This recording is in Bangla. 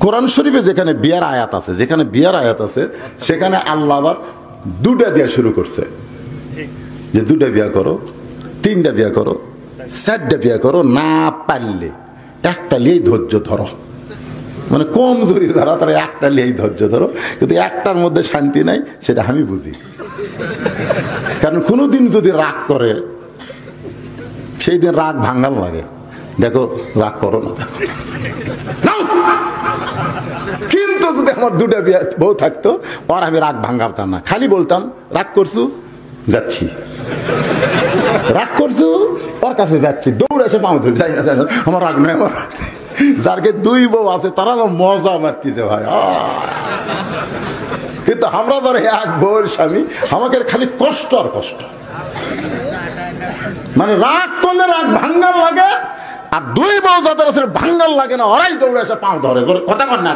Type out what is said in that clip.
কোরআন শরীফে যেখানে বিয়ার আয়াত আছে, যেখানে বিয়ার আয়াত আছে সেখানে আল্লাহ আবার দুটা দেওয়া শুরু করছে, যে দুটা বিয়া করো, তিনটা বিয়া করো, চারটা বিয়া করো, না পারলে একটা লিয়েই ধৈর্য ধরো। মানে কম ধরি ধরা, তারা একটা লিয়েই ধৈর্য ধরো। কিন্তু একটার মধ্যে শান্তি নাই, সেটা আমি বুঝি। কারণ কোনোদিন যদি রাগ করে, সেই দিন রাগ ভাঙাল লাগে। দেখো রাগ করো না, দেখো কিন্তু যদি আমার দুটা বিয়া বউ থাকতো, আর আমি রাগ ভাঙাতাম না, খালি বলতাম রাগ করছু, যাচ্ছি, রাগ করছু, ওর কাছে যাচ্ছি, দৌড়ে এসে পাও ধরি, যাই না জানো আমার রাগ নয়, আমার রাগ। যারকে দুই বউ আছে তারা আমার মজা মারতিতে ভাই। কিন্তু আমরা ধরো এক বউয়ের স্বামী, আমাকে খালি কষ্ট আর কষ্ট। মানে রাগ করলে রাগ ভাঙ্গার লাগে, আর দুই বউ যাদের আছে ভাঙ্গার লাগে না, ওরাই দৌড়ে এসে পাও ধরে, কথা কর না।